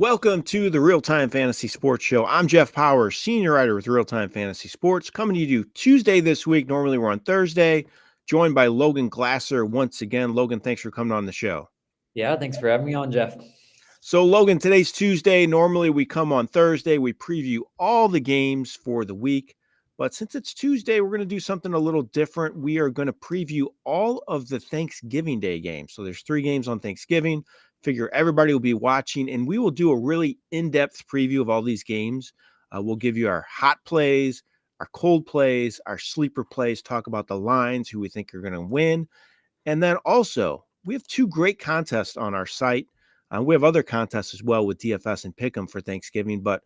Welcome to the RealTime Fantasy Sports Show. I'm Jeff Powers, senior writer with RealTime Fantasy Sports, coming to you Tuesday this week. Normally we're on Thursday, joined by Logan Glaser once again. Logan, thanks for coming on the show. Yeah, thanks for having me on, Jeff. So, Logan, today's Tuesday. Normally we come on Thursday. We preview all the games for the week. But since it's Tuesday, we're going to do something a little different. We are going to preview all of the Thanksgiving Day games. So there's 3 games on Thanksgiving. Figure everybody will be watching, and we will do a really in-depth preview of all these games. We'll give you our hot plays, our cold plays, our sleeper plays, talk about the lines, who we think are going to win. And then also, we have 2 great contests on our site. We have other contests as well with DFS and Pick'em for Thanksgiving, but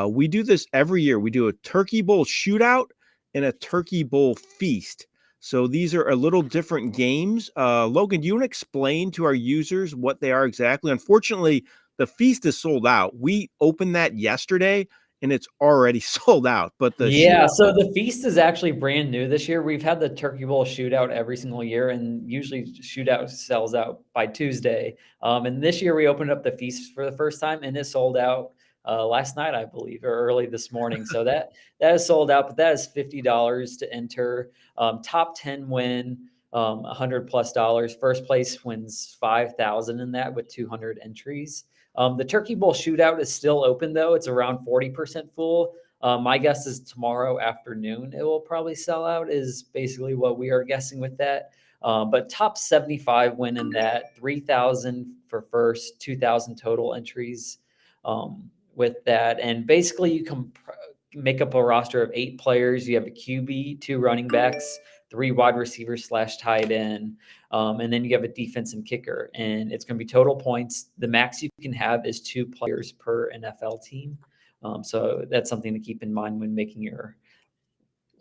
we do this every year. We do a Turkey Bowl shootout and a Turkey Bowl feast. So these are a little different games. Logan, do you want to explain to our users what they are exactly? Unfortunately, the feast is sold out. We opened that yesterday and it's already sold out. But so the feast is actually brand new this year. We've had the Turkey Bowl shootout every single year, and usually shootout sells out by Tuesday. And this year we opened up the feast for the first time, and it sold out last night, I believe, or early this morning. So that is sold out, but that is $50 to enter. Top 10 win $100+ First place wins $5,000 in that with 200 entries. The Turkey Bowl shootout is still open, though. It's around 40% full. My guess is tomorrow afternoon it will probably sell out, is basically what we are guessing with that. But top 75 win in that, 3,000 for first, 2,000 total entries with that. And basically you can make up a roster of 8 players. You have a QB, 2 running backs, 3 wide receivers / tight end. And then you have a defense and kicker, and it's going to be total points. The max you can have is 2 players per NFL team. So that's something to keep in mind when making your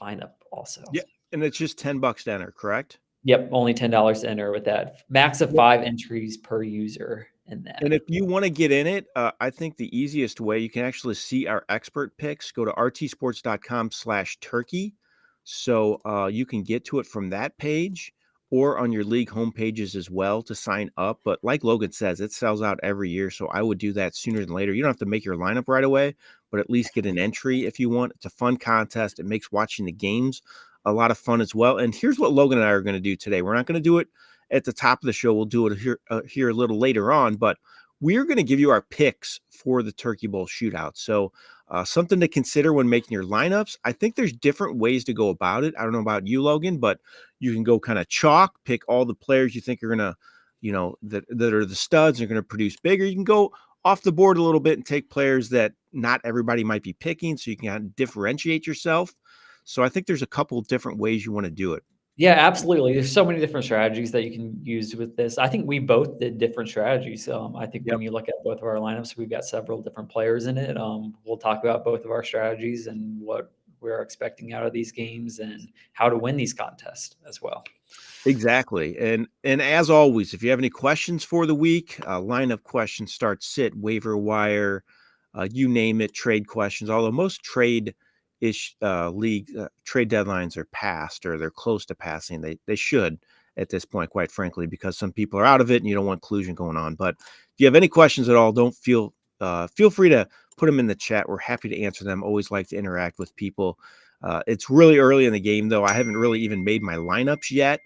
lineup also. Yeah, and it's just $10 to enter, correct? Yep, only $10 to enter with that. Max of 5 entries per user in that. And if you want to get in it, I think the easiest way, you can actually see our expert picks. Go to rtsports.com/turkey. So you can get to it from that page or on your league homepages as well to sign up. But like Logan says, it sells out every year. So I would do that sooner than later. You don't have to make your lineup right away, but at least get an entry if you want. It's a fun contest. It makes watching the games a lot of fun as well. And here's what Logan and I are going to do today. We're not going to do it at the top of the show. We'll do it here a little later on, but we're going to give you our picks for the Turkey Bowl shootout. So something to consider when making your lineups. I think there's different ways to go about it. I don't know about you, Logan, but you can go kind of chalk, pick all the players you think are going to, that are the studs and are going to produce bigger. You can go off the board a little bit and take players that not everybody might be picking, so you can kind of differentiate yourself. So I think there's a couple of different ways you want to do it. Yeah, absolutely. There's so many different strategies that you can use with this. I think we both did different strategies. I think when you look at both of our lineups, we've got several different players in it. We'll talk about both of our strategies and what we're expecting out of these games and how to win these contests as well. Exactly. And as always, if you have any questions for the week, lineup questions, start sit, waiver wire, you name it, trade questions, although most trade league trade deadlines are passed or they're close to passing. They should at this point, quite frankly, because some people are out of it and you don't want collusion going on. But if you have any questions at all, don't feel free to put them in the chat. We're happy to answer them. Always like to interact with people. It's really early in the game, though. I haven't really even made my lineups yet.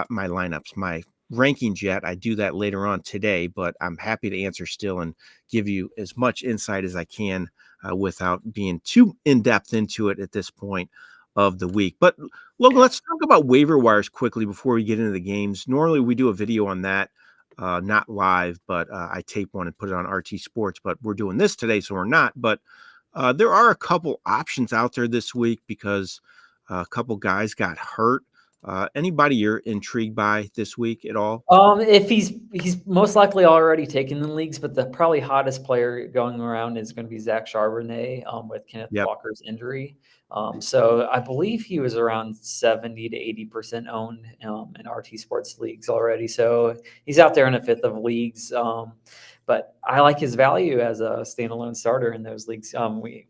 My rankings yet. I do that later on today, but I'm happy to answer still and give you as much insight as I can without being too in-depth into it at this point of the week. But Logan, let's talk about waiver wires quickly before we get into the games. Normally we do a video on that, not live, but I tape one and put it on RT Sports, but we're doing this today, so we're not. But there are a couple options out there this week because a couple guys got hurt. Anybody you're intrigued by this week at all? If he's most likely already taken in leagues, but the probably hottest player going around is going to be Zach Charbonnet with Kenneth Walker's injury. So I believe he was around 70 to 80% owned in RT Sports leagues already. So he's out there in a fifth of leagues. But I like his value as a standalone starter in those leagues.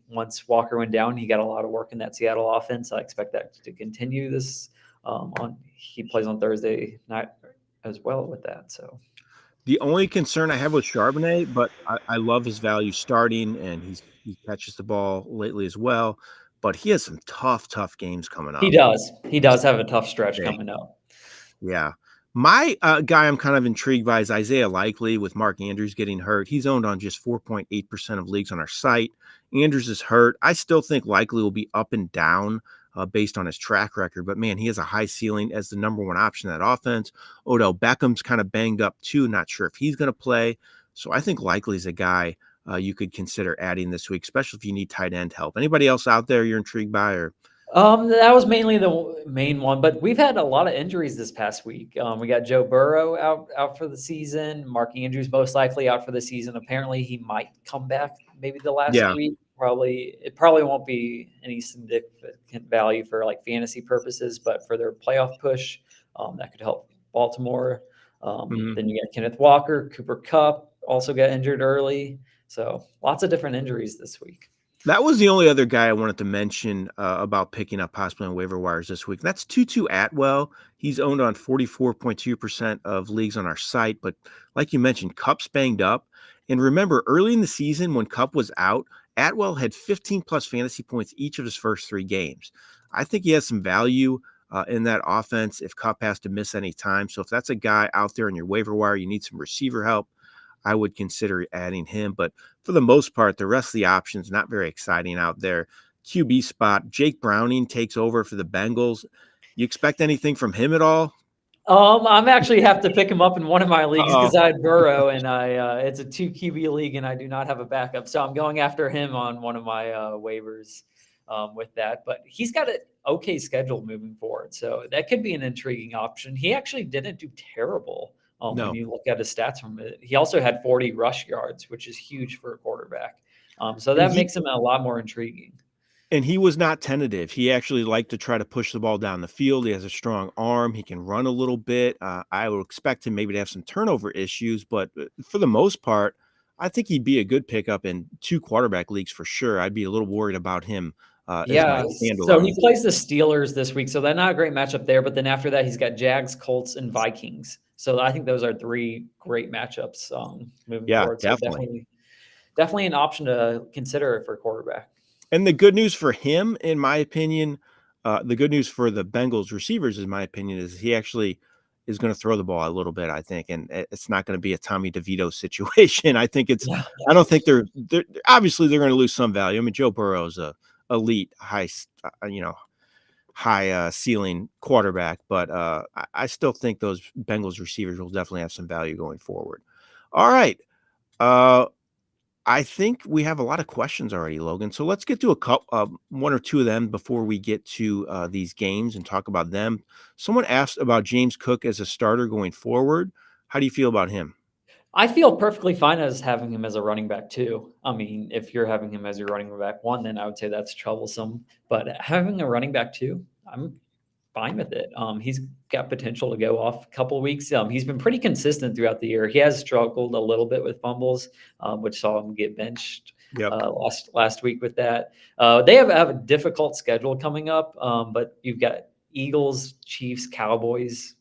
Once Walker went down, he got a lot of work in that Seattle offense. I expect that to continue this. He plays on Thursday night as well with that. So The only concern I have with Charbonnet, but I love his value starting, and he catches the ball lately as well. But he has some tough games coming He up. does. He does have a tough stretch Big. coming up. Yeah. My guy I'm kind of intrigued by is Isaiah Likely with Mark Andrews getting hurt. He's owned on just 4.8% of leagues on our site. Andrews is hurt. I still think Likely will be up and down based on his track record, but man, he has a high ceiling as the number one option in that offense. Odell Beckham's kind of banged up too. Not sure if he's going to play. So I think Likely is a guy you could consider adding this week, especially if you need tight end help. Anybody else out there you're intrigued by? Or That was mainly the main one, but we've had a lot of injuries this past week. We got Joe Burrow out for the season. Mark Andrews most likely out for the season. Apparently, he might come back maybe the last yeah. week. It probably won't be any significant value for like fantasy purposes, but for their playoff push, that could help Baltimore. Mhm. Then you got Kenneth Walker, Cooper Kupp also got injured early. So lots of different injuries this week. That was the only other guy I wanted to mention about picking up possibly on waiver wires this week. That's Tutu Atwell. He's owned on 44.2% of leagues on our site. But like you mentioned, Kupp's banged up. And remember, early in the season when Kupp was out, Atwell had 15 plus fantasy points each of his first 3 games. I think he has some value in that offense if Kupp has to miss any time. So if that's a guy out there in your waiver wire, you need some receiver help, I would consider adding him. But for the most part, the rest of the options not very exciting out there. QB spot, Jake Browning takes over for the Bengals. You expect anything from him at all? I'm actually have to pick him up in one of my leagues Uh-oh. because I had Burrow and it's a 2 QB league and I do not have a backup, so I'm going after him on one of my waivers with that. But he's got an okay schedule moving forward, so that could be an intriguing option. He actually didn't do terrible when No. you look at his stats from it. He also had 40 rush yards, which is huge for a quarterback. So And that makes him a lot more intriguing. he was not tentative. He actually liked to try to push the ball down the field. He has a strong arm. He can run a little bit. I would expect him maybe to have some turnover issues, but for the most part, I think he'd be a good pickup in 2 quarterback leagues for sure. I'd be a little worried about him as my Yeah, so standalone. he plays the Steelers this week, so that's not a great matchup there. But then after that, he's got Jags, Colts, and Vikings. So I think those are 3 great matchups moving Yeah, forward. So definitely. definitely an option to consider for a quarterback. And the good news for him, in my opinion, the good news for the Bengals receivers, in my opinion, is he actually is going to throw the ball a little bit, I think, and it's not going to be a Tommy DeVito situation. Yeah. I don't think they're obviously they're going to lose some value. I mean, Joe Burrow's a elite high ceiling quarterback, but I still think those Bengals receivers will definitely have some value going forward. All right. Uh, I think we have a lot of questions already, Logan. So let's get to a couple, 1 or 2 of them before we get to these games and talk about them. Someone asked about James Cook as a starter going forward. How do you feel about him? I feel perfectly fine as having him as a running back too. I mean, if you're having him as your running back 1, then I would say that's troublesome. But having a running back 2, I'm fine with it. He's got potential to go off a couple of weeks. He's been pretty consistent throughout the year. He has struggled a little bit with fumbles, which saw him get benched Yep. last week with that. They have a difficult schedule coming up, but you've got Eagles, Chiefs, Cowboys.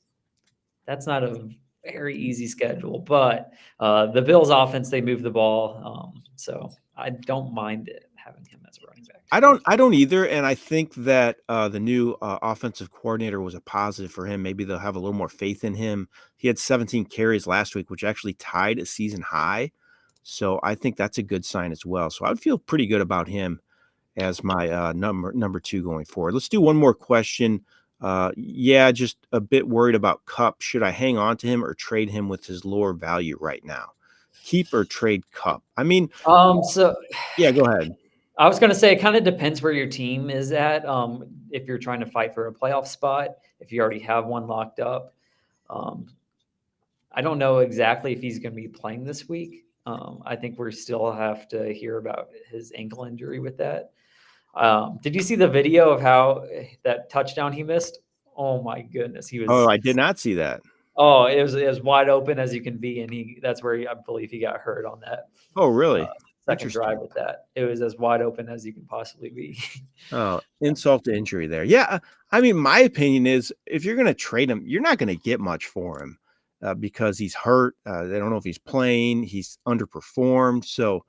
That's not a very easy schedule, but the Bills' offense, they move the ball, so I don't mind it having him as a running back I too. don't either, and I think that the new offensive coordinator was a positive for him. Maybe they'll have a little more faith in him. He had 17 carries last week, which actually tied a season high. So I think that's a good sign as well. So I would feel pretty good about him as my number 2 going forward. Let's do one more question. Yeah, just a bit worried about Cup. Should I hang on to him or trade him with his lower value right now? Keep or trade Cup? I mean, So yeah, go ahead. I was going to say it kind of depends where your team is at. If you're trying to fight for a playoff spot, if you already have one locked up, um, I don't know exactly if he's going to be playing this week. I think we still have to hear about his ankle injury with that. Did you see the video of how that touchdown he missed? Oh my goodness, he Oh, was. I did not see that. Oh, it was as wide open as you can be, and that's where I believe he got hurt on that Oh, uh, really? second Interesting. drive with that. It was as wide open as you can possibly be. Oh, insult to injury there. Yeah, I mean, my opinion is if you're going to trade him, you're not going to get much for him. because he's hurt. They don't know if he's playing. He's underperformed. So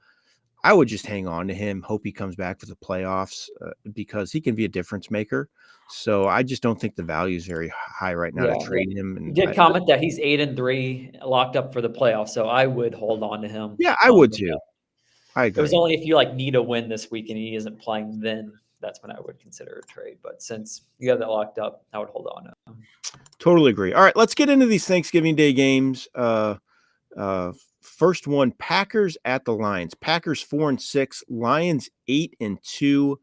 I would just hang on to him, hope he comes back for the playoffs because he can be a difference maker. So I just don't think the value is very high right now to trade him. You And did comment that he's 8-3, locked up for the playoffs, so I would hold on to him. Yeah, I would too. I It was agree. only if you need a win this week and he isn't playing, then that's when I would consider a trade. But since you have that locked up, I would hold on to him. Totally agree. All right, let's get into these Thanksgiving Day games. First one, Packers at the Lions. Packers 4-6, Lions 8-2.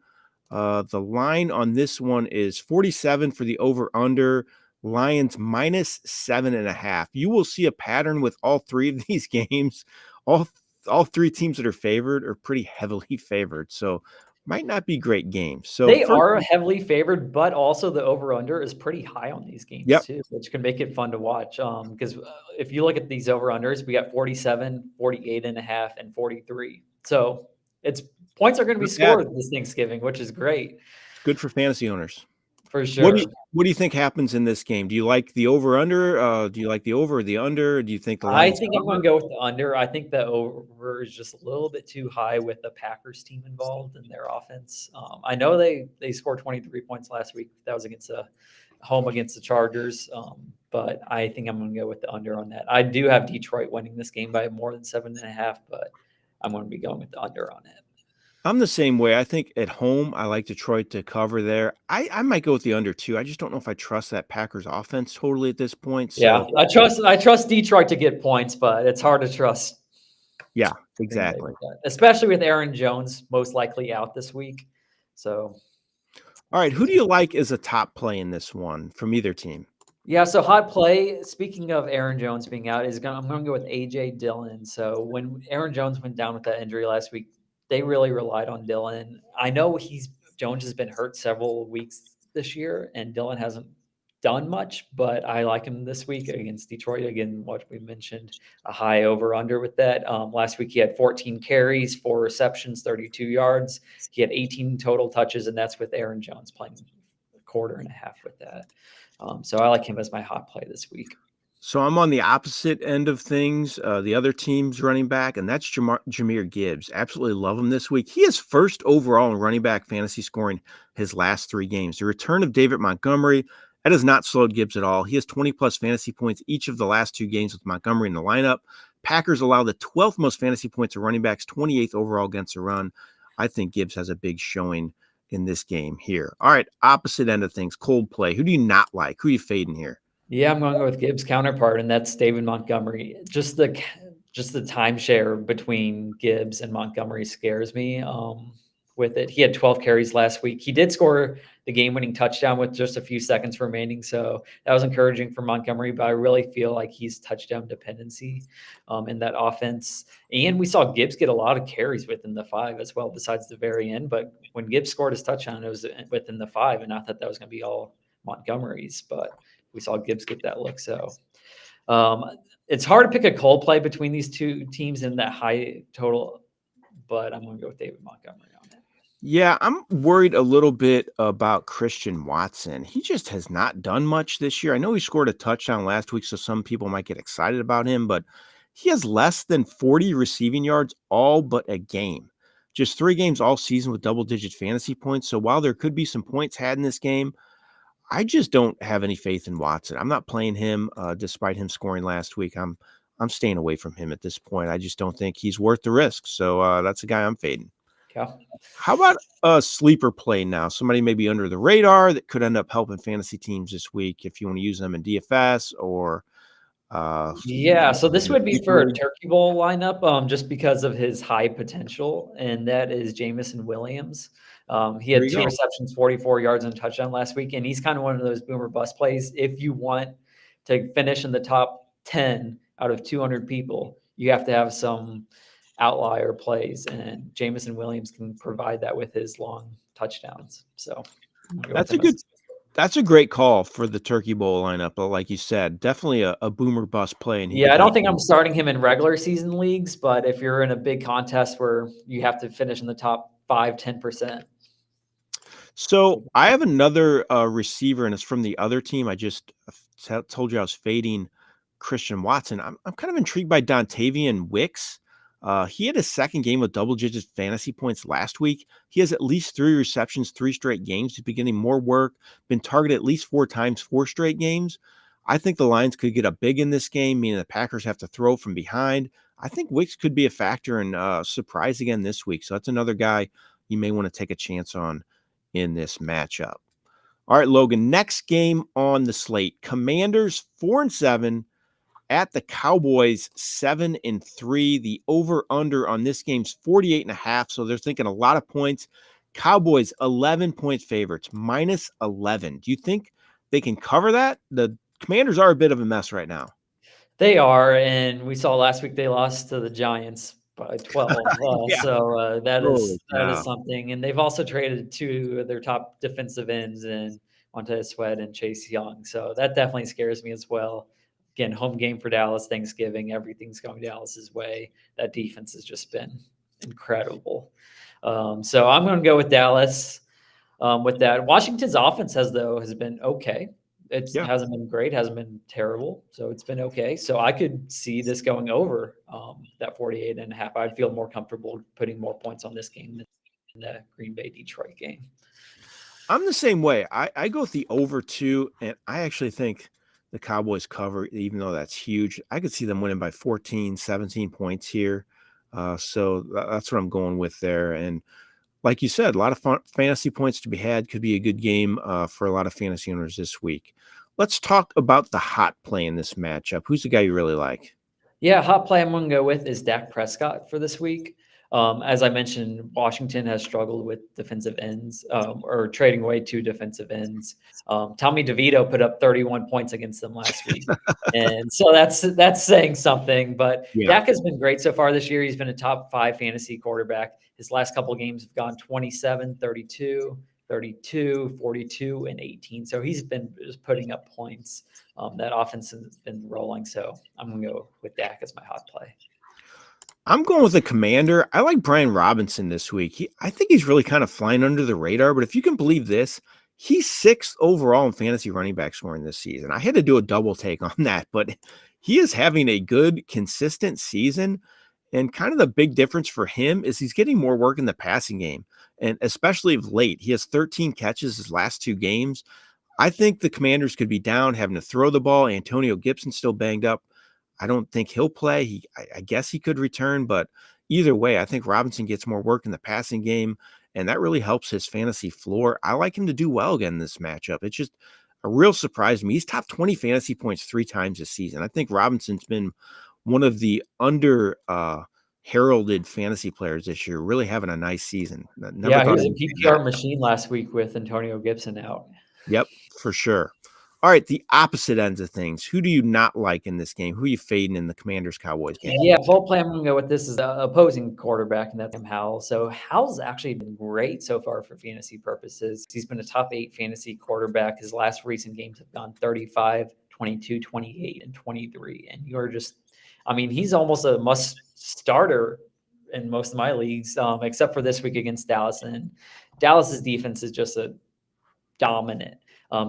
The line on this one is 47 for the over/under. Lions -7.5. You will see a pattern with all three of these games. All three teams that are favored are pretty heavily favored, so might not be great games. So They first, are heavily favored, but also the over/under is pretty high on these games yep, too, which can make it fun to watch. Because if you look at these over/unders, we got 47, 48.5, and 43. So it's points are going to be not bad. scored this Thanksgiving, which is great Good for fantasy owners. for What do sure. you think happens in this game? Do you like the over/under? Do you like the over or the under? Do you think the I Lions think I'm cover? going to go with the under. I think the over is just a little bit too high with the Packers team involved in their offense. I know they scored 23 points last week. That was against home against the Chargers. But I think I'm going to go with the under on that. I do have Detroit winning this game by more than 7.5, but I'm going to be going with the under on it. I'm the same way. I think at home, I like Detroit to cover there. I might go with the under too. I just don't know if I trust that Packers offense totally at this point. Yeah, So I trust Detroit to get points, but it's hard to trust yeah, Green Bay exactly. with that, especially with Aaron Jones most likely out this week. So All right, who do you like as a top play in this one from either team? yeah, so hot play. Speaking of Aaron Jones being out, I'm going to go with AJ Dillon. So when Aaron Jones went down with that injury last week, they really relied on Dillon. I know Jones has been hurt several weeks this year, and Dillon hasn't done much, but I like him this week against Detroit. Again, what we mentioned, a high over under with that. Last week he had 14 carries, 4 receptions, 32 yards. He had 18 total touches, and that's with Aaron Jones playing a quarter and a half with that. So I like him as my hot play this week. So I'm on the opposite end of things, the other team's running back, and that's Jahmyr Gibbs. Absolutely love him this week. He is first overall in running back fantasy scoring his last 3 games. The return of David Montgomery, that has not slowed Gibbs at all. He has 20-plus fantasy points each of the last 2 games with Montgomery in the lineup. Packers allow the 12th most fantasy points to running backs, 28th overall against the run. I think Gibbs has a big showing in this game here. All right, opposite end of things, cold play. Who do you not like? Who are you fading here? Yeah, I'm going to go with Gibbs' counterpart, and that's David Montgomery. Just the timeshare between Gibbs and Montgomery scares me. With it, he had 12 carries last week. He did score the game-winning touchdown with just a few seconds remaining, so that was encouraging for Montgomery. But I really feel like he's touchdown dependency in that offense. And we saw Gibbs get a lot of carries within the 5 as well, besides the very end. But when Gibbs scored his touchdown, it was within the 5, and I thought that was going to be all Montgomery's, but we saw Gibbs get that look. So it's hard to pick a cold play between these two teams in that high total, but I'm going to go with David Montgomery on it. Yeah, I'm worried a little bit about Christian Watson. He just has not done much this year. I know he scored a touchdown last week, so some people might get excited about him, but he has less than 40 receiving yards all but a game. Just 3 games all season with double-digit fantasy points. So while there could be some points had in this game, I just don't have any faith in Watson. I'm not playing him despite him scoring last week. I'm staying away from him at this point. I just don't think he's worth the risk. So that's a guy I'm fading. Yeah. How about a sleeper play now? Somebody maybe under the radar that could end up helping fantasy teams this week if you want to use them in DFS or Yeah, so this would be keeper for a league. Turkey Bowl lineup, just because of his high potential, and that is Jamison Williams. He There had you 2 go. receptions, 44 yards, and a touchdown last week, and he's kind of one of those boomer bust plays. If you want to finish in the top 10 out of 200 people, you have to have some outlier plays, and Jamison Williams can provide that with his long touchdowns. So I'm gonna go with That's a him as good. That's a great call for the Turkey Bowl lineup. But like you said, definitely a boomer bust play, and he Yeah, could I don't think definitely. I'm starting him in regular season leagues, but if you're in a big contest where you have to finish in the top 5, 10%. So I have another receiver, and it's from the other team. I just told you I was fading Christian Watson. I'm kind of intrigued by Dontavian Wicks. He had his second game with double-digit fantasy points last week. He has at least 3 receptions, 3 straight games. He's been getting more work, been targeted at least 4 times, 4 straight games. I think the Lions could get a big in this game, meaning the Packers have to throw from behind. I think Wicks could be a factor and surprise again this week. So that's another guy you may want to take a chance on in this matchup. All right, Logan, next game on the slate. Commanders 4-7 at the Cowboys 7-3. The over-under on this game's 48.5, so they're thinking a lot of points. Cowboys 11-point favorites, -11. Do you think they can cover that? The Commanders are a bit of a mess right now. They are, and we saw last week they lost to the Giants by 12. Yeah. So that Holy is cow. something. And they've also traded 2 of their top defensive ends in Montez Sweat and Chase Young. So that definitely scares me as well. Again, home game for Dallas, Thanksgiving, everything's going Dallas's way. That defense has just been incredible. So I'm going to go with Dallas with that. Washington's offense has been okay. It Yeah. hasn't been great, hasn't been terrible. So it's been okay. So I could see this going over that 48.5. I'd feel more comfortable putting more points on this game than the Green Bay Detroit game. I'm the same way. I go with the over 2, and I actually think the Cowboys cover, even though that's huge. I could see them winning by 14, 17 points here. So that's what I'm going with there. And like you said, a lot of fantasy points to be had. Could be a good game for a lot of fantasy owners this week. Let's talk about the hot play in this matchup. Who's the guy you really like? Yeah, hot play I'm going to go with is Dak Prescott for this week. As I mentioned, Washington has struggled with defensive ends or trading away 2 defensive ends. Tommy DeVito put up 31 points against them last week. And so that's saying something. But Yeah. Dak has been great so far this year. He's been a top 5 fantasy quarterback. His last couple of games have gone 27, 32, 32, 42, and 18. So he's been just putting up points. That offense has been rolling. So I'm going to go with Dak as my hot play. I'm going with the Commander. I like Brian Robinson this week. I think he's really kind of flying under the radar, but if you can believe this, he's 6th overall in fantasy running back scoring this season. I had to do a double take on that, but he is having a good, consistent season. And kind of the big difference for him is he's getting more work in the passing game, and especially of late. He has 13 catches his last 2 games. I think the Commanders could be down, having to throw the ball. Antonio Gibson's still banged up. I don't think he'll play. I guess he could return, but either way, I think Robinson gets more work in the passing game, and that really helps his fantasy floor. I like him to do well again in this matchup. It's just a real surprise to me. He's top 20 fantasy points 3 times this season. I think Robinson's been one of the heralded fantasy players this year, really having a nice season. He was a PPR machine last week with Antonio Gibson out. Yep, for sure. All right, the opposite ends of things. Who do you not like in this game? Who are you fading in the Commanders-Cowboys game? Yeah, full play I'm going to go with this is the opposing quarterback, and that's Howell. So Howell's actually been great so far for fantasy purposes. He's been a top 8 fantasy quarterback. His last recent games have gone 35, 22, 28, and 23. And you're just, he's almost a must starter in most of my leagues, except for this week against Dallas. And Dallas's defense is just a dominant.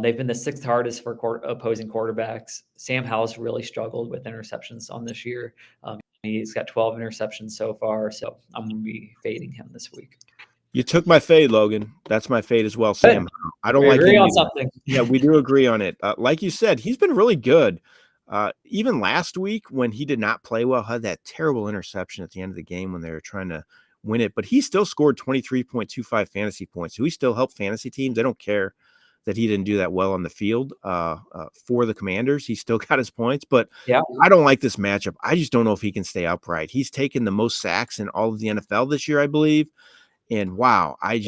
They've been the 6th hardest for opposing quarterbacks. Sam Howell's really struggled with interceptions on this year. He's got 12 interceptions so far, so I'm going to be fading him this week. You took my fade, Logan. That's my fade as well, Sam. I don't like agree him on either. something. Yeah, we do agree on it. Like you said, he's been really good. Even last week when he did not play well, had that terrible interception at the end of the game when they were trying to win it, but he still scored 23.25 fantasy points. So he still helped fantasy teams. They don't care that he didn't do that well on the field for the Commanders. He still got his points, but yeah, I don't like this matchup. I just don't know if he can stay upright. He's taken the most sacks in all of the NFL this year, I believe. And wow, I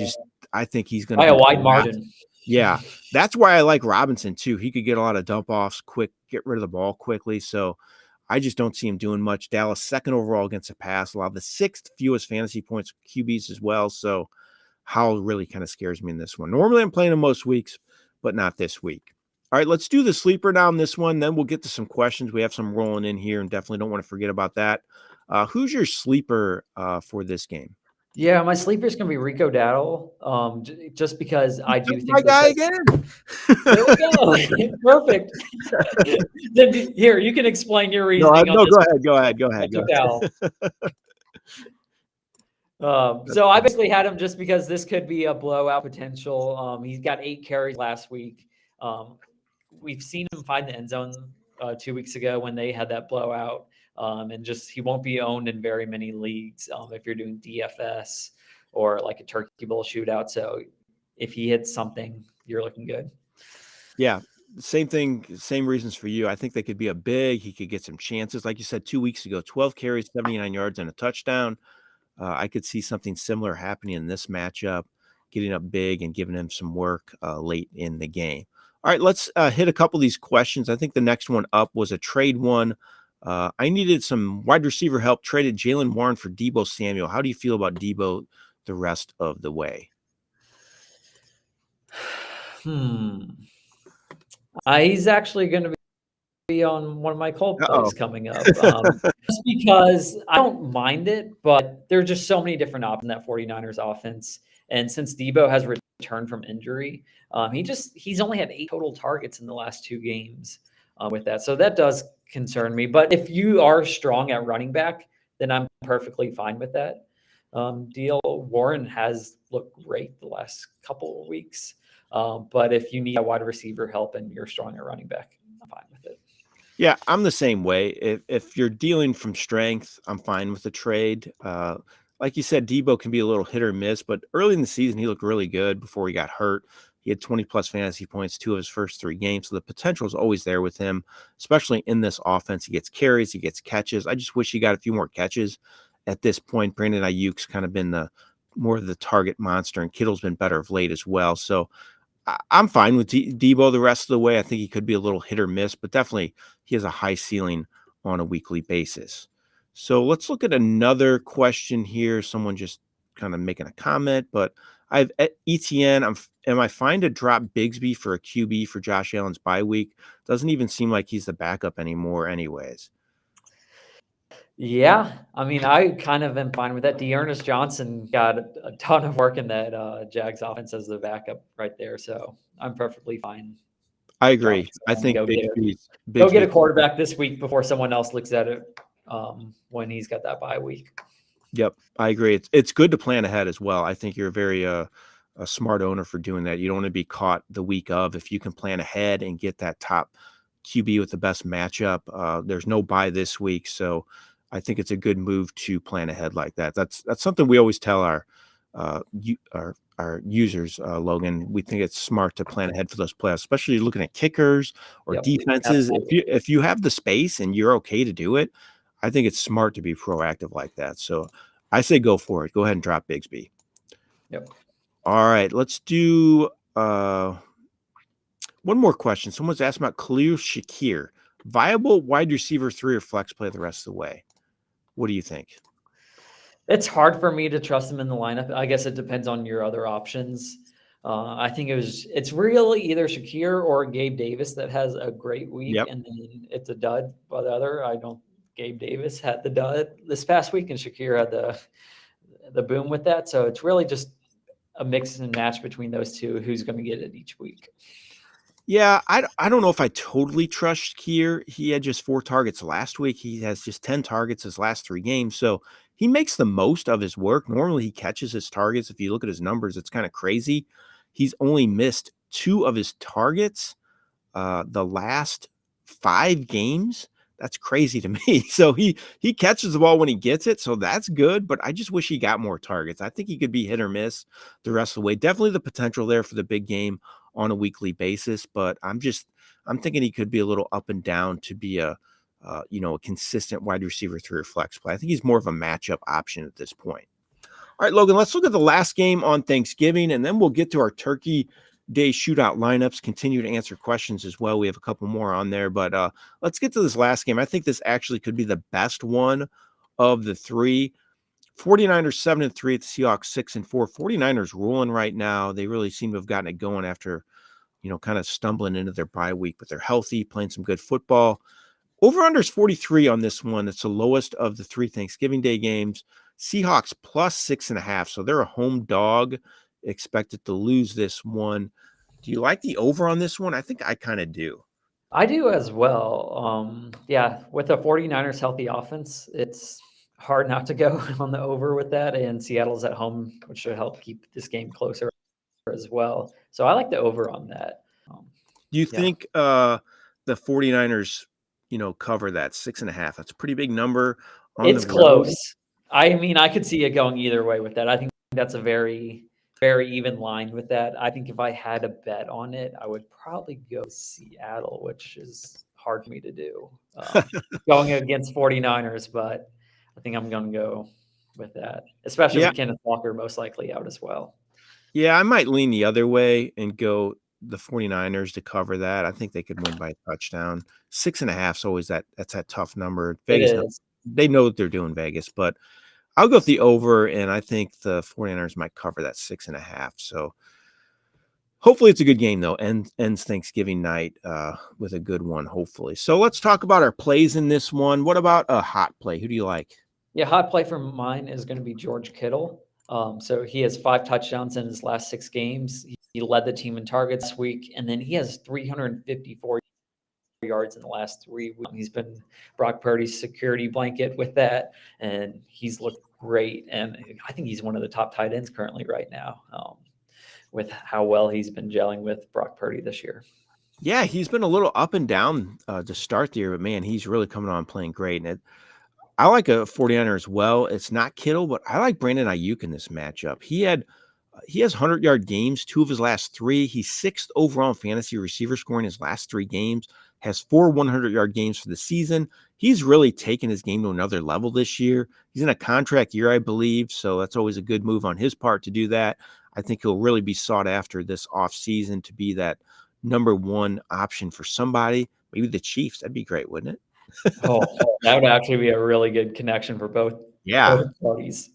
think he's going to by a wide margin. Yeah, that's why I like Robinson too. He could get a lot of dump offs quick, get rid of the ball quickly. So I just don't see him doing much. Dallas 2nd overall against the pass, a lot of the 6th fewest fantasy points QBs as well. So Howell really kind of scares me in this one. Normally I'm playing him most weeks, but not this week. All right, let's do the sleeper now on this one. Then we'll get to some questions. We have some rolling in here and definitely don't want to forget about that. Who's your sleeper for this game? Yeah, my sleeper is going to be Rico Dowdle, just because I do My think the guy set. again. There we go. Perfect. Then here, you can explain your No, reasoning on no, this go ahead. Go ahead. Go one. ahead. Go Rico ahead. Dowdle. That's So I fine. basically had him just because this could be a blowout potential. He's got 8 carries last week. Um, we've seen him find the end zone 2 weeks ago when they had that blowout. And just he won't be owned in very many leagues if you're doing DFS or like a Turkey Bowl shootout. So if he hits something, you're looking good. Yeah. Same thing, same reasons for you. I think they could be a big. He could get some chances. Like you said 2 weeks ago, 12 carries, 79 yards, and a touchdown. I could see something similar happening in this matchup, getting up big and giving him some work late in the game. All right, let's hit a couple of these questions. I think the next one up was a trade one. I needed some wide receiver help, traded Jalen Warren for Deebo Samuel. How do you feel about Deebo the rest of the way? He's actually going to be on one of my cold Uh-oh. plays coming up. Just because I don't mind it, but there are just so many different options in that 49ers offense. And since Debo has returned from injury, he's only had 8 total targets in the last 2 games with that. So that does concern me. But if you are strong at running back, then I'm perfectly fine with that deal. Warren has looked great the last couple of weeks. But if you need a wide receiver help and you're strong at running back, I'm fine with it. Yeah, I'm the same way. If you're dealing from strength, I'm fine with the trade. Like you said, Debo can be a little hit or miss, but early in the season, he looked really good before he got hurt. He had 20 plus fantasy points 2 of his first 3 games. So the potential is always there with him, especially in this offense. He gets carries, he gets catches. I just wish he got a few more catches at this point. Brandon Ayuk's kind of been the more of the target monster, and Kittle's been better of late as well. So I'm fine with Debo the rest of the way. I think he could be a little hit or miss, but definitely he has a high ceiling on a weekly basis. So let's look at another question here. Someone just kind of making a comment, but I've at ETN. Am I fine to drop Bigsby for a QB for Josh Allen's bye week? Doesn't even seem like he's the backup anymore, anyways. Yeah, I mean, I kind of am fine with that. Dearness Johnson got a ton of work in that Jags offense as the backup right there, so I'm perfectly fine I dropping agree. I someone and think go get Bigsby's a quarterback this week before someone else looks at it when he's got that bye week. Yep, I agree. It's good to plan ahead as well. I think you're very a smart owner for doing that. You don't want to be caught the week of. If you can plan ahead and get that top QB with the best matchup, there's no bye this week, so I think it's a good move to plan ahead like that. That's something we always tell our users, Logan. We think it's smart to plan ahead for those playoffs, especially looking at kickers or Yep, defenses. absolutely. If you have the space and you're okay to do it, I think it's smart to be proactive like that. So I say go for it. Go ahead and drop Bigsby. Yep. All right, let's do one more question. Someone's asked about Khalil Shakir, viable wide receiver 3 or flex play the rest of the way. What do you think? It's hard for me to trust him in the lineup. I guess it depends on your other options. I think it's really either Shakir or Gabe Davis that has a great week, Yep. and then it's a dud by the other. I don't. Gabe Davis had the dud this past week, and Shakir had the boom with that. So it's really just a mix and match between those two. Who's going to get it each week? Yeah, I don't know if I totally trust Shakir. He had just 4 targets last week. He has just 10 targets his last 3 games. So he makes the most of his work. Normally he catches his targets. If you look at his numbers, it's kind of crazy. He's only missed 2 of his targets the last 5 games. That's crazy to me. So he catches the ball when he gets it, so that's good, but I just wish he got more targets. I think he could be hit or miss the rest of the way. Definitely the potential there for the big game on a weekly basis, but I'm thinking he could be a little up and down to be a a consistent wide receiver 3 or flex play. I think he's more of a matchup option at this point. All right, Logan, let's look at the last game on Thanksgiving, and then we'll get to our Turkey Day shootout lineups, continue to answer questions as well. We have a couple more on there, but let's get to this last game. I think this actually could be the best one of the 3. 49ers 7-3 at the Seahawks 6-4. 49ers ruling right now. They really seem to have gotten it going after, kind of stumbling into their bye week, but they're healthy, playing some good football. Over under is 43 on this one. It's the lowest of the 3 Thanksgiving Day games. Seahawks plus 6.5. So they're a home dog, expected to lose this one. Do you like the over on this one? I think I kind of do. I do as well. Yeah, with the 49ers healthy offense, it's hard not to go on the over with that. And Seattle's at home, which should help keep this game closer as well. So I like the over on that. Do you Yeah, think the 49ers, cover that 6.5? That's a pretty big number on the it's road. close. I mean, I could see it going either way with that. I think that's a very, very even line with that. I think if I had a bet on it, I would probably go Seattle, which is hard for me to do. Going against 49ers, but I think I'm going to go with that, especially Yeah. with Kenneth Walker most likely out as well. Yeah, I might lean the other way and go the 49ers to cover that. I think they could win by a touchdown. 6.5 is always that's that tough number. It Vegas, is. they know what they're doing, Vegas, but I'll go with the over, and I think the 49ers might cover that 6.5. So hopefully it's a good game, though, and ends Thanksgiving night with a good one, hopefully. So let's talk about our plays in this one. What about a hot play? Who do you like? Yeah, hot play for mine is going to be George Kittle. So he has 5 touchdowns in his last 6 games. He led the team in targets this week, and then he has 354 yards in the last 3 weeks. He's been Brock Purdy's security blanket with that, and he's looked great. And I think he's one of the top tight ends currently right now, with how well he's been gelling with Brock Purdy this year. Yeah, he's been a little up and down to start the year, but man, he's really coming on playing great. And I like a 49er as well. It's not Kittle, but I like Brandon Ayuk in this matchup. He has 100-yard games, 2 of his last 3. He's 6th overall in fantasy receiver score in his last 3 games, has 4 100-yard games for the season. He's really taken his game to another level this year. He's in a contract year, I believe, so that's always a good move on his part to do that. I think he'll really be sought after this offseason to be that number 1 option for somebody, maybe the Chiefs. That'd be great, wouldn't it? Oh, that would actually be a really good connection for both Yeah. parties.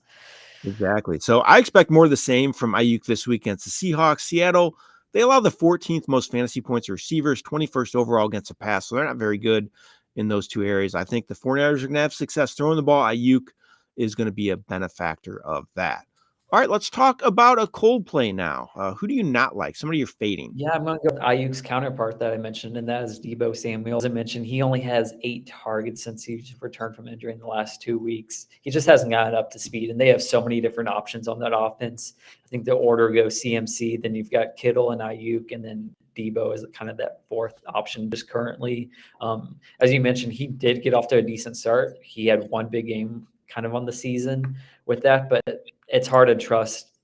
Exactly. So I expect more of the same from Ayuk this week against the Seahawks. Seattle, they allow the 14th most fantasy points to receivers, 21st overall against the pass. So they're not very good in those 2 areas. I think the 49ers are going to have success throwing the ball. Ayuk is going to be a benefactor of that. All right, let's talk about a cold play now. Who do you not like? Somebody you're fading. Yeah, I'm going to go with Ayuk's counterpart that I mentioned, and that is Deebo Samuel. As I mentioned, he only has 8 targets since he's returned from injury in the last 2 weeks. He just hasn't gotten up to speed, and they have so many different options on that offense. I think the order goes CMC, then you've got Kittle and Ayuk, and then Deebo is kind of that 4th option just currently. As you mentioned, he did get off to a decent start. He had 1 big game kind of on the season with that, but it's hard to trust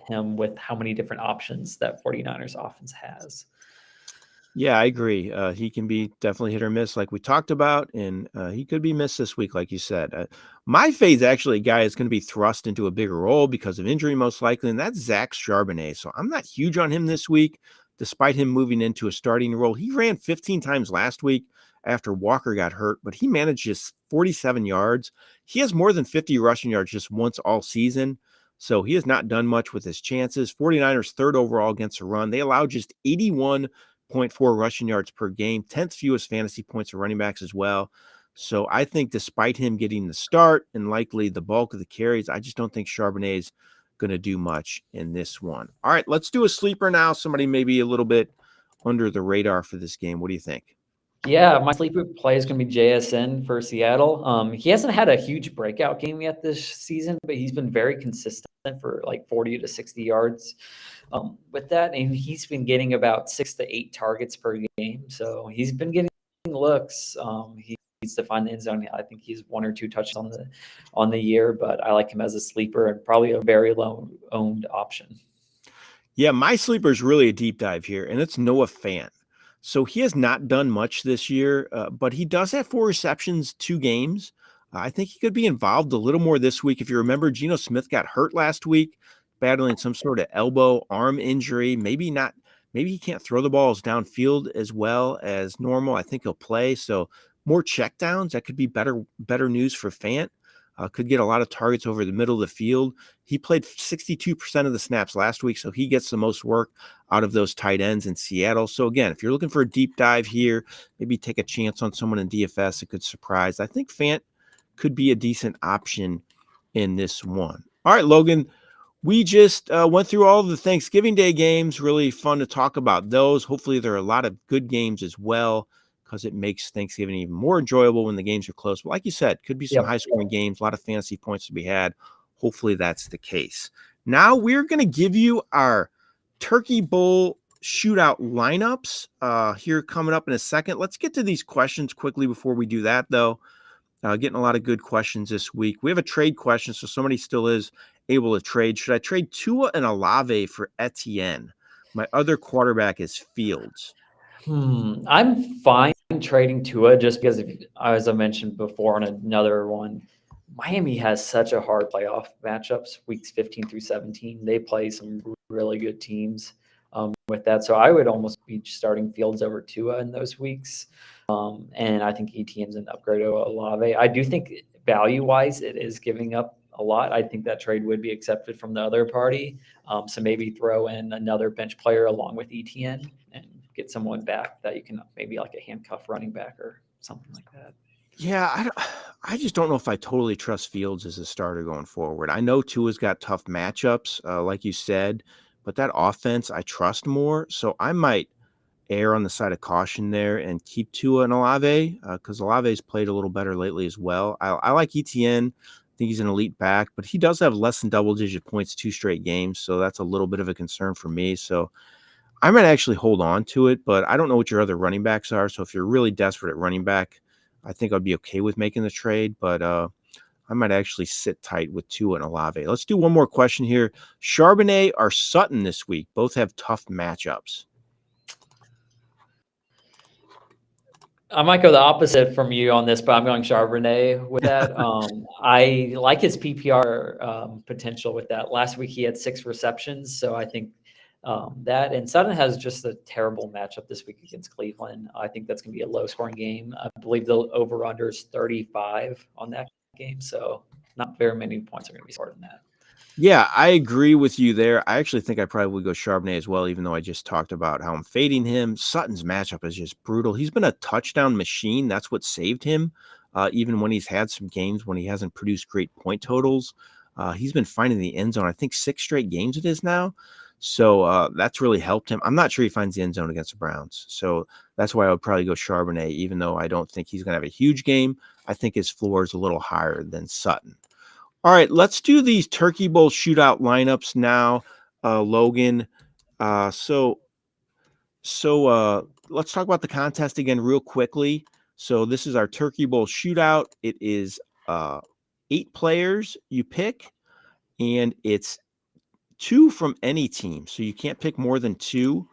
him with how many different options that 49ers offense has. Yeah, I agree. He can be definitely hit or miss, like we talked about, and he could be missed this week, like you said. My fade's actually a guy that's going to be thrust into a bigger role because of injury, most likely, and that's Zach Charbonnet. So I'm not huge on him this week, despite him moving into a starting role. He ran 15 times last week after Walker got hurt, but he managed just 47 yards. He has more than 50 rushing yards just once all season. So he has not done much with his chances. 49ers 3rd overall against the run. They allow just 81.4 rushing yards per game, 10th fewest fantasy points for running backs as well. So I think despite him getting the start and likely the bulk of the carries, I just don't think Charbonnet is going to do much in this one. All right, let's do a sleeper now. Somebody maybe a little bit under the radar for this game. What do you think? Yeah, my sleeper play is going to be JSN for Seattle. He hasn't had a huge breakout game yet this season, but he's been very consistent for like 40 to 60 yards with that. And he's been getting about 6 to 8 targets per game. So he's been getting looks. He needs to find the end zone. I think he's 1 or 2 touches on the year, but I like him as a sleeper and probably a very low owned option. Yeah, my sleeper is really a deep dive here, and it's Noah Fant. So he has not done much this year, but he does have 4 receptions, 2 games. I think he could be involved a little more this week. If you remember, Geno Smith got hurt last week, battling some sort of elbow, arm injury. Maybe not. Maybe he can't throw the balls downfield as well as normal. I think he'll play. So more checkdowns. That could be better news for Fant. Could get a lot of targets over the middle of the field. He played 62% of the snaps last week, so he gets the most work out of those tight ends in Seattle. So again, if you're looking for a deep dive here, maybe take a chance on someone in DFS, it could surprise. I think Fant could be a decent option in this one. All right, Logan, we just went through all of the Thanksgiving Day games. Really fun to talk about those. Hopefully, there are a lot of good games as well because it makes Thanksgiving even more enjoyable when the games are close. But like you said, could be some Yep. high-scoring games, a lot of fantasy points to be had. Hopefully, that's the case. Now, we're going to give you our Turkey Bowl shootout lineups here coming up in a second. Let's get to these questions quickly before we do that, though. Getting a lot of good questions this week. We have a trade question, so somebody still is able to trade. Should I trade Tua and Olave for Etienne? My other quarterback is Fields. I'm fine trading Tua just because, as I mentioned before on another one, Miami has such a hard playoff matchups, weeks 15 through 17. They play some really good teams with that. So I would almost be starting Fields over Tua in those weeks. And I think ETN's an upgrade to Olave. I do think value-wise, it is giving up a lot. I think that trade would be accepted from the other party. So maybe throw in another bench player along with ETN and get someone back that you can maybe like a handcuff running back or something like that. Yeah, I just don't know if I totally trust Fields as a starter going forward. I know Tua's got tough matchups, like you said, but that offense I trust more. So I might err on the side of caution there and keep Tua and Olave because Olave's played a little better lately as well. I like ETN. I think he's an elite back, but he does have less than double-digit points 2 straight games, so that's a little bit of a concern for me. So I might actually hold on to it, but I don't know what your other running backs are. So if you're really desperate at running back, I think I'd be okay with making the trade, but I might actually sit tight with Tua and Olave. Let's do one more question here. Charbonnet or Sutton this week? Both have tough matchups. I might go the opposite from you on this, but I'm going Charbonnet with that. I like his PPR potential with that. Last week he had 6 receptions, so I think that. And Sutton has just a terrible matchup this week against Cleveland. I think that's going to be a low-scoring game. I believe the over/under is 35 on that game, so not very many points are going to be scored in that. Yeah, I agree with you there. I actually think I probably would go Charbonnet as well, even though I just talked about how I'm fading him. Sutton's matchup is just brutal. He's been a touchdown machine. That's what saved him, even when he's had some games when he hasn't produced great point totals. He's been finding the end zone. I think 6 straight games it is now. So that's really helped him. I'm not sure he finds the end zone against the Browns. So that's why I would probably go Charbonnet, even though I don't think he's going to have a huge game. I think his floor is a little higher than Sutton. All right, let's do these Turkey Bowl shootout lineups now, Logan. So let's talk about the contest again real quickly. So this is our Turkey Bowl shootout. It is 8 players you pick, and it's 2 from any team. So you can't pick more than 2.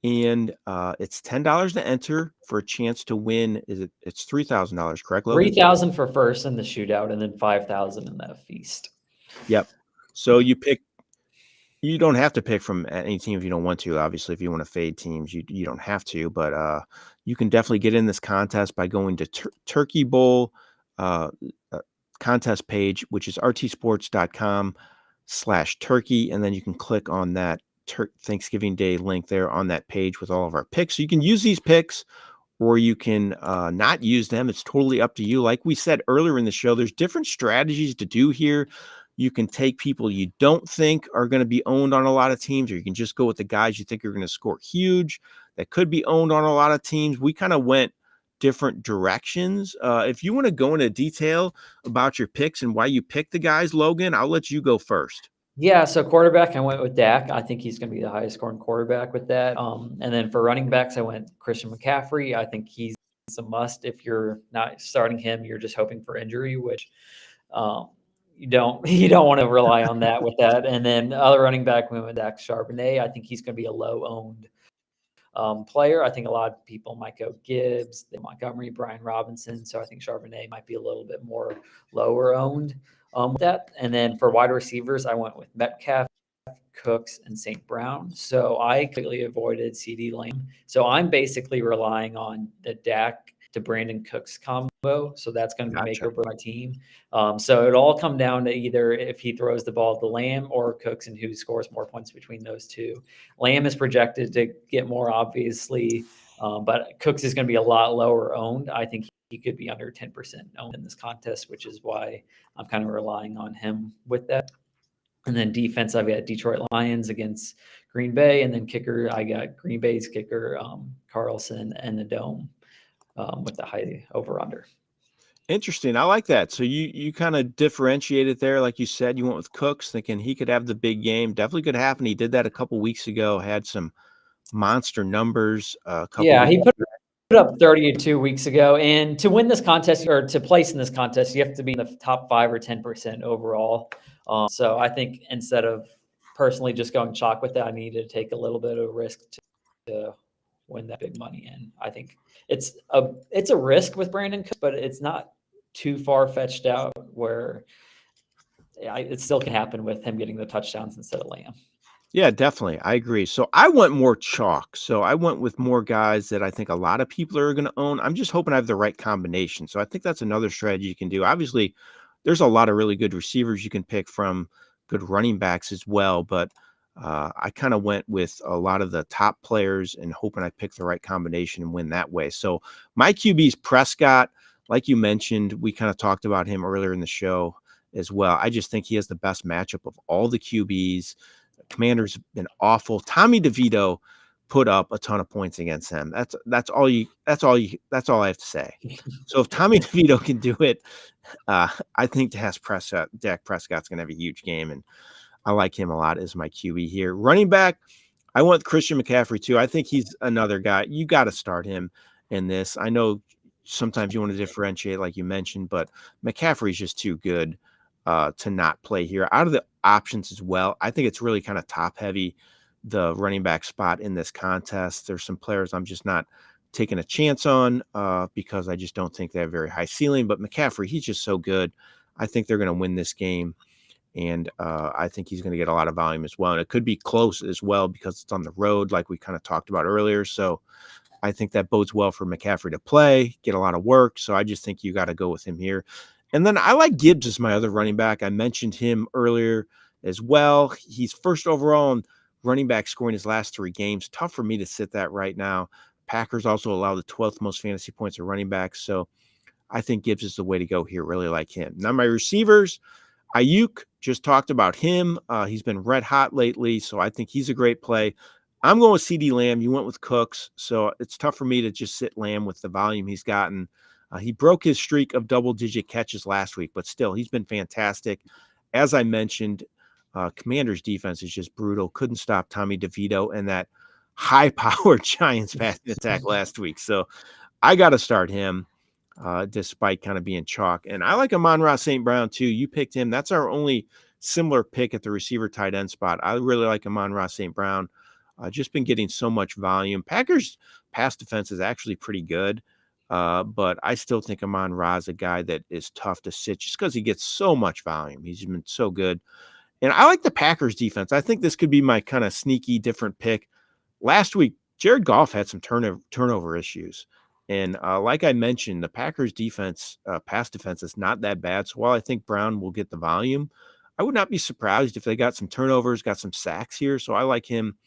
And it's $10 to enter for a chance to win. It's $3,000, correct, Logan? 3,000 for first in the shootout, and then 5,000 in that feast. Yep. So you don't have to pick from any team if you don't want to. Obviously, if you want to fade teams, you don't have to. But you can definitely get in this contest by going to Turkey Bowl contest page, which is rtsports.com/turkey. And then you can click on that Thanksgiving Day link there on that page with all of our picks. So you can use these picks or you can not use them. It's totally up to you. Like we said earlier in the show, there's different strategies to do here. You can take people you don't think are going to be owned on a lot of teams, or you can just go with the guys you think are going to score huge that could be owned on a lot of teams. We kind of went different directions. If you want to go into detail about your picks and why you picked the guys, Logan, I'll let you go first. Yeah, so quarterback, I went with Dak. I think he's going to be the highest scoring quarterback with that. And then for running backs, I went Christian McCaffrey. I think he's a must. If you're not starting him, you're just hoping for injury, which you don't want to rely on that with that. And then other running back, we went with Dak Charbonnet. I think he's going to be a low owned player. I think a lot of people might go Gibbs, Montgomery, Brian Robinson. So I think Charbonnet might be a little bit more lower owned with that. And then for wide receivers, I went with Metcalf, Cooks, and St. Brown. So I completely avoided CD Lamb. So I'm basically relying on the Dak to Brandon Cooks combo. So that's going to be make or break my team. So it all come down to either if he throws the ball to Lamb or Cooks and who scores more points between those two. Lamb is projected to get more, obviously, but Cooks is going to be a lot lower owned. I think he could be under 10% owned in this contest, which is why I'm kind of relying on him with that. And then defense, I've got Detroit Lions against Green Bay, and then kicker, I got Green Bay's kicker Carlson and the Dome with the high over under. Interesting. I like that. So you kind of differentiated there, like you said. You went with Cooks, thinking he could have the big game. Definitely could happen. He did that a couple weeks ago. Had some monster numbers a couple Yeah, weeks. he put up 32 weeks ago, and to win this contest or to place in this contest, you have to be in the top 5 or 10% overall. So I think instead of personally just going chalk with that, I needed to take a little bit of risk to win that big money in. I think it's a risk with Brandon Cooks, but it's not too far fetched out where it still can happen with him getting the touchdowns instead of Lamb. Yeah, definitely. I agree. So I went more chalk. So I went with more guys that I think a lot of people are going to own. I'm just hoping I have the right combination. So I think that's another strategy you can do. Obviously, there's a lot of really good receivers you can pick from, good running backs as well. But I kind of went with a lot of the top players and hoping I pick the right combination and win that way. So my QB is Prescott. Like you mentioned, we kind of talked about him earlier in the show as well. I just think he has the best matchup of all the QBs. Commanders have been awful. Tommy DeVito put up a ton of points against him. That's all I have to say. So if Tommy DeVito can do it, I think Dak Prescott's going to have a huge game, and I like him a lot as my QB here. Running back, I went with Christian McCaffrey too. I think he's another guy. You got to start him in this. I know sometimes you want to differentiate, like you mentioned, but McCaffrey's just too good to not play here. Out of the options as well, I think it's really kind of top heavy, the running back spot in this contest. There's some players I'm just not taking a chance on because I just don't think they have very high ceiling. But McCaffrey, he's just so good. I think they're going to win this game. And I think he's going to get a lot of volume as well. And it could be close as well because it's on the road, like we kind of talked about earlier. So I think that bodes well for McCaffrey to play, get a lot of work. So I just think you got to go with him here. And then I like Gibbs as my other running back. I mentioned him earlier as well. He's first overall in running back scoring his last 3 games. Tough for me to sit that right now. Packers also allow the 12th most fantasy points of running backs. So I think Gibbs is the way to go here. Really like him. Now my receivers, Ayuk, just talked about him. He's been red hot lately, so I think he's a great play. I'm going with CD Lamb. You went with Cooks, so it's tough for me to just sit Lamb with the volume he's gotten. He broke his streak of double-digit catches last week, but still, he's been fantastic. As I mentioned, Commanders' defense is just brutal. Couldn't stop Tommy DeVito and that high-powered Giants passing attack last week. So I got to start him despite kind of being chalk. And I like Amon-Ra St. Brown, too. You picked him. That's our only similar pick at the receiver tight end spot. I really like Amon-Ra St. Brown. Just been getting so much volume. Packers' pass defense is actually pretty good. But I still think Amon-Ra is a guy that is tough to sit just because he gets so much volume. He's been so good. And I like the Packers defense. I think this could be my kind of sneaky different pick. Last week, Jared Goff had some turnover issues. And like I mentioned, the Packers defense, pass defense is not that bad. So while I think Brown will get the volume, I would not be surprised if they got some turnovers, got some sacks here. So I like him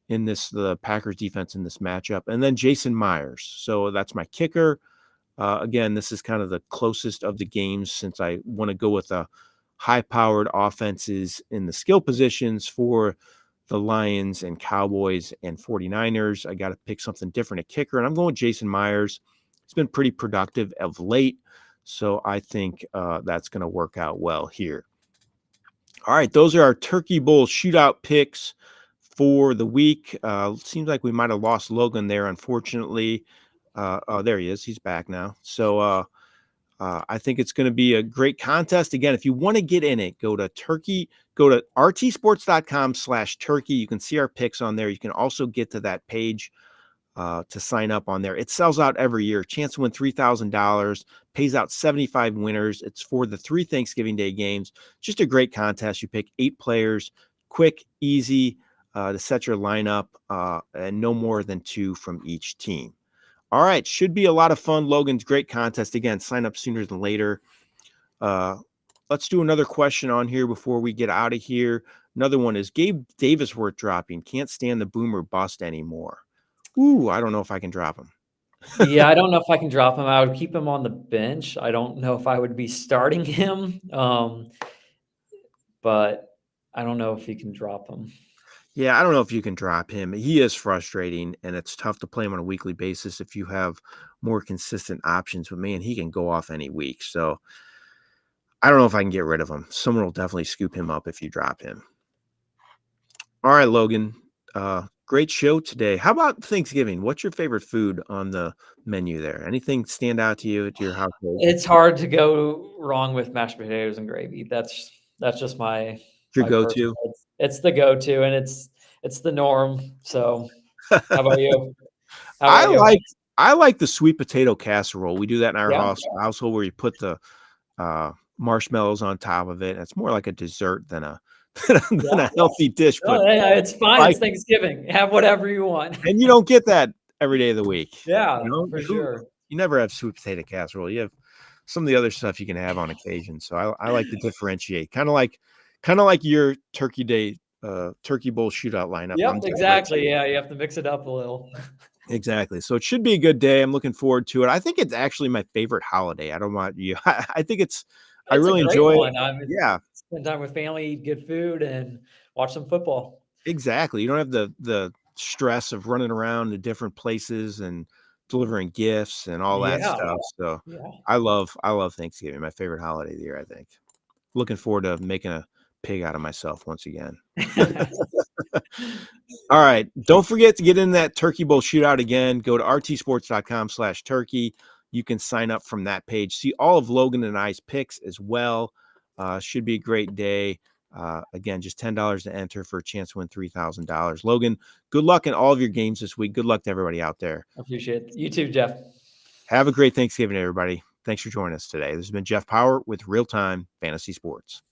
in the Packers defense in this matchup. And then Jason Myers. So that's my kicker. Again, this is kind of the closest of the games since I want to go with a high-powered offenses in the skill positions for the Lions and Cowboys and 49ers. I got to pick something different at kicker, and I'm going with Jason Myers. He's been pretty productive of late, so I think that's going to work out well here. All right, those are our Turkey Bowl shootout picks for the week. Seems like we might have lost Logan there, unfortunately. Oh, there he is. He's back now. So I think it's going to be a great contest. Again, if you want to get in it, go to rtsports.com/turkey. You can see our picks on there. You can also get to that page to sign up on there. It sells out every year. Chance to win $3,000, pays out 75 winners. It's for the 3 Thanksgiving Day games. Just a great contest. You pick 8 players, quick, easy to set your lineup, and no more than 2 from each team. All right, should be a lot of fun. Logan's great contest. Again, sign up sooner than later. Let's do another question on here before we get out of here. Another one is Gabe Davis worth dropping. Can't stand the boomer bust anymore. Ooh, I don't know if I can drop him. Yeah, I don't know if I can drop him. I would keep him on the bench. I don't know if I would be starting him, but I don't know if you can drop him. Yeah, I don't know if you can drop him. He is frustrating, and it's tough to play him on a weekly basis if you have more consistent options. But man, he can go off any week. So I don't know if I can get rid of him. Someone will definitely scoop him up if you drop him. All right, Logan. Great show today. How about Thanksgiving? What's your favorite food on the menu there? Anything stand out to you at your household? It's hard to go wrong with mashed potatoes and gravy. That's just Your my personal. go-to? It's the go-to, and it's the norm. So, how about you? How I about you? like I like the sweet potato casserole. We do that in our Yeah. household where you put the marshmallows on top of it. It's more like a dessert than a than Yeah. a healthy dish, but No, it's fine. like It's Thanksgiving. Have whatever you want. and you don't get that every day of the week. Yeah, You know, for who sure. you never have sweet potato casserole. You have some of the other stuff you can have on occasion. So I like to differentiate. Kind of like your turkey bowl shootout lineup. Yep, I'm exactly. differentiating. Yeah, you have to mix it up a little. Exactly. So it should be a good day. I'm looking forward to it. I think it's actually my favorite holiday. I don't want you. I think I It's a really great enjoy it. one. I mean, Yeah, spend time with family, eat good food, and watch some football. exactly. You don't have the stress of running around to different places and delivering gifts and all that Yeah, stuff. So yeah. I love Thanksgiving. My favorite holiday of the year, I think. Looking forward to making a pig out of myself once again. All right. Don't forget to get in that Turkey Bowl shootout again. Go to rtsports.com/turkey. You can sign up from that page. See all of Logan and I's picks as well. Should be a great day. Again, just $10 to enter for a chance to win $3,000. Logan, good luck in all of your games this week. Good luck to everybody out there. Appreciate it. You too, Jeff. Have a great Thanksgiving, everybody. Thanks for joining us today. This has been Jeff Power with Real Time Fantasy Sports.